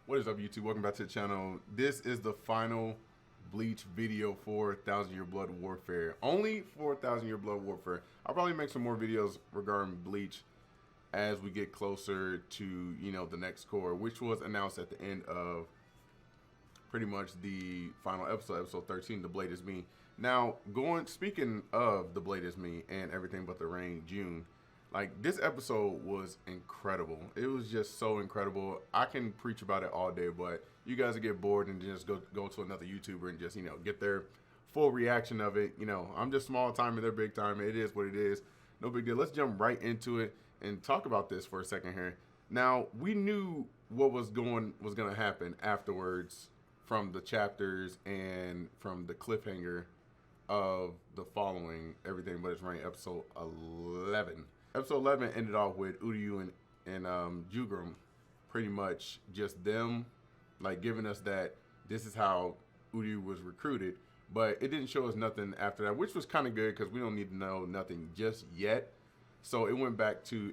What is up, YouTube? Welcome back to the channel. This is the final Bleach video for 1,000 Year Blood Warfare. Only for 1,000 Year Blood Warfare. I'll probably make some more videos regarding Bleach as we get closer to, the next Cour, which was announced at the end of pretty much the final episode, episode 13, The Blade Is Me. Now, speaking of The Blade Is Me and Everything But the Rain, June, like, this episode was incredible. It was just so incredible. I can preach about it all day, but you guys will get bored and just go to another YouTuber and just, get their full reaction of it. I'm just small time and they're big time. It is what it is. No big deal. Let's jump right into it and talk about this for a second here. Now, we knew what was going to happen afterwards from the chapters and from the cliffhanger of the following Everything But Its Rain, episode 11. Episode 11 ended off with Uryu and Jugrum, pretty much just them, like, giving us that this is how Uryu was recruited, but it didn't show us nothing after that, which was kind of good because we don't need to know nothing just yet. So it went back to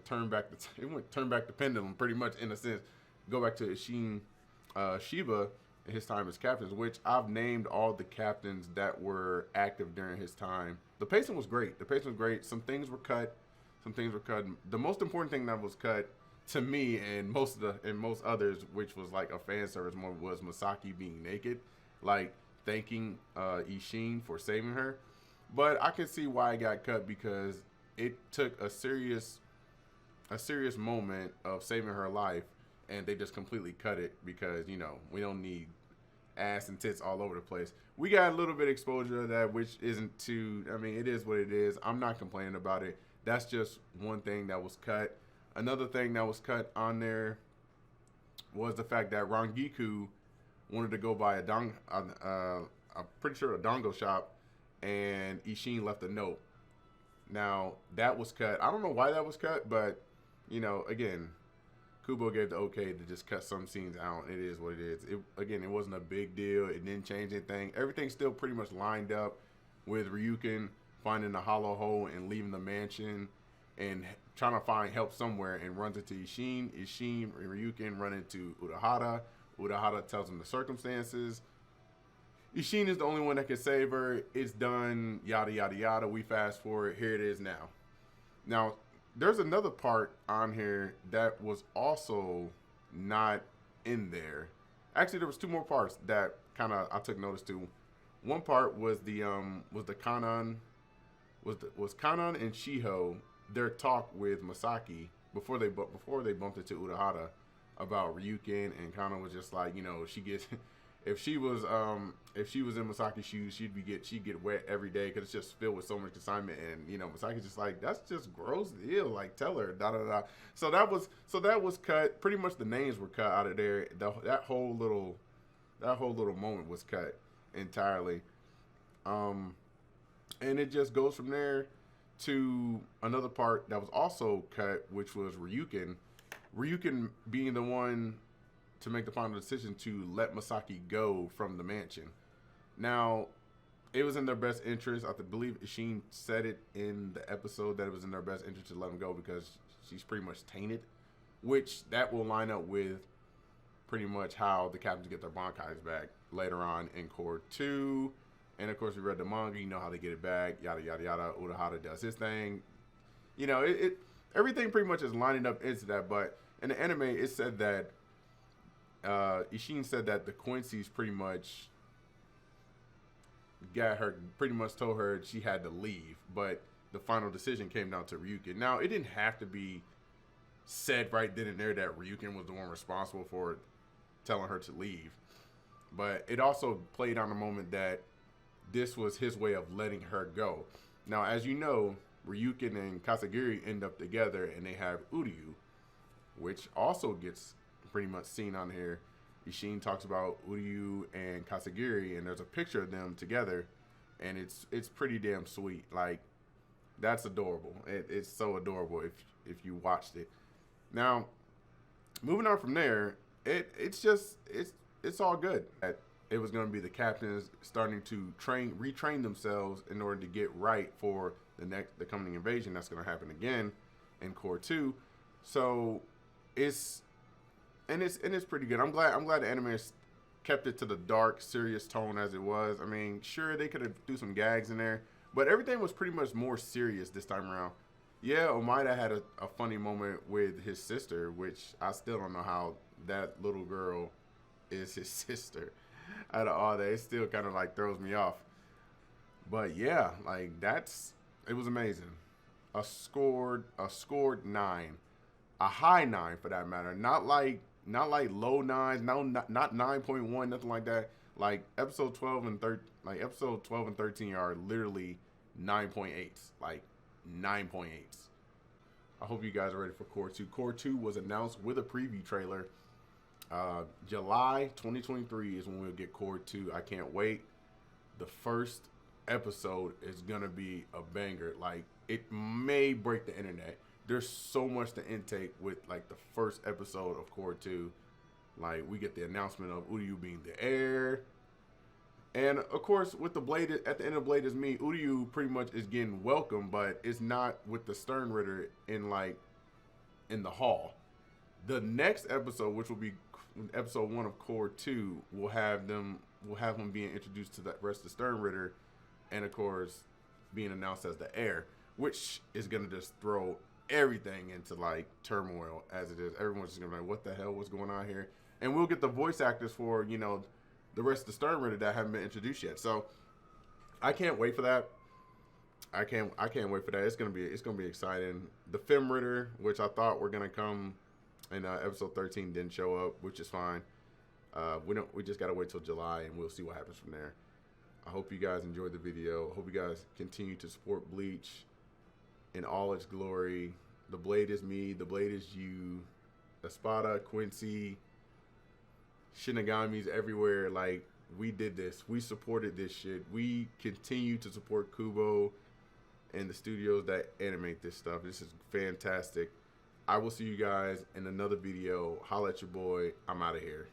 turn back the pendulum, pretty much, in a sense, go back to Ishin, Shiba and his time as captains, which I've named all the captains that were active during his time. The pacing was great. Some things were cut. The most important thing that was cut to me and most others, which was like a fan service moment, was Masaki being naked, like thanking Ishin for saving her. But I can see why it got cut, because it took a serious moment of saving her life, and they just completely cut it because, we don't need ass and tits all over the place. We got a little bit of exposure of that, which isn't too, it is what it is. I'm not complaining about it. That's just one thing that was cut. Another thing that was cut on there was the fact that Rangiku wanted to go buy I'm pretty sure a dongo shop, and Ishin left a note. Now, that was cut. I don't know why that was cut, but, again, Kubo gave the okay to just cut some scenes out. It is what it is. It wasn't a big deal. It didn't change anything. Everything's still pretty much lined up with Ryukin finding a hollow hole and leaving the mansion and trying to find help somewhere, and runs into Ishin. Ishin and Ryukin run into Urahara. Urahara tells him the circumstances. Ishin is the only one that can save her. It's done, yada, yada, yada. We fast forward. Here it is now. Now, there's another part on here that was also not in there. Actually, there was two more parts that kind of I took notice to. One part was Kanan and Shiho, their talk with Masaki before they bumped into Urahara about Ryukin, and Kanan was just like, she gets if she was in Masaki's shoes, she'd get wet every day because it's just filled with so much consignment, and Masaki's just like, that's just gross, ew, like, tell her, da da da. So that was cut. Pretty much the names were cut out of there. That whole little moment was cut entirely. And it just goes from there to another part that was also cut, which was Ryukin. Ryukin being the one to make the final decision to let Masaki go from the mansion. Now, it was in their best interest. I believe Ishin said it in the episode that it was in their best interest to let him go because she's pretty much tainted, which that will line up with pretty much how the captains get their Bankais back later on in Cour 2. And of course, we read the manga, you know how they get it back, yada, yada, yada. Urahara does his thing. Everything pretty much is lining up into that. But in the anime, it said that, Ishin said that the Quincy's pretty much told her she had to leave. But the final decision came down to Ryukin. Now, it didn't have to be said right then and there that Ryukin was the one responsible for telling her to leave. But it also played on the moment that this was his way of letting her go. Now, as you know, Ryukin and Kasagiri end up together, and they have Uryu, which also gets pretty much seen on here. Ishin talks about Uryu and Kasagiri, and there's a picture of them together, and it's pretty damn sweet. Like, that's adorable. It's so adorable if you watched it. Now, moving on from there, it's all good. It was going to be the captains starting to retrain themselves in order to get right for the coming invasion that's going to happen again in Cour 2. So it's and it's pretty good. I'm glad the anime has kept it to the dark, serious tone as it was. I mean, sure they could have threw some gags in there, but everything was pretty much more serious this time around. Yeah, Omaida had a funny moment with his sister, which I still don't know how that little girl is his sister. Out of all that, it still kind of like throws me off. But yeah, like it was amazing. A scored 9, a high 9 for that matter. Not like low nines, no, not 9.1, nothing like that. Like episode 12 and 13 are literally 9.8s, like 9.8s. I hope you guys are ready for Cour 2. Cour 2 was announced with a preview trailer. July 2023 is when we'll get Cour 2. I can't wait. The first episode is gonna be a banger. Like, it may break the internet. There's so much to intake with like the first episode of Cour 2. Like, we get the announcement of Uryu being the heir. And of course, with the Blade at the end of Blade is Me, Uryu pretty much is getting welcome, but it's not with the Stern Ritter in the hall. The next episode, which will be episode 1 of Cour 2, will have him being introduced to the rest of the Stern Ritter, and of course being announced as the heir, which is gonna just throw everything into like turmoil as it is. Everyone's just gonna be like, what the hell was going on here? And we'll get the voice actors for, the rest of the Stern Ritter that haven't been introduced yet. So I can't wait for that. I can't wait for that. It's gonna be exciting. The Fem Ritter, which I thought were gonna come in episode 13, didn't show up, which is fine. We just gotta wait till July and we'll see what happens from there. I hope you guys enjoyed the video. I hope you guys continue to support Bleach in all its glory. The Blade is me. The Blade is you. Espada, Quincy, Shinigami's everywhere. Like, we did this. We supported this shit. We continue to support Kubo and the studios that animate this stuff. This is fantastic. I will see you guys in another video. Holla at your boy. I'm out of here.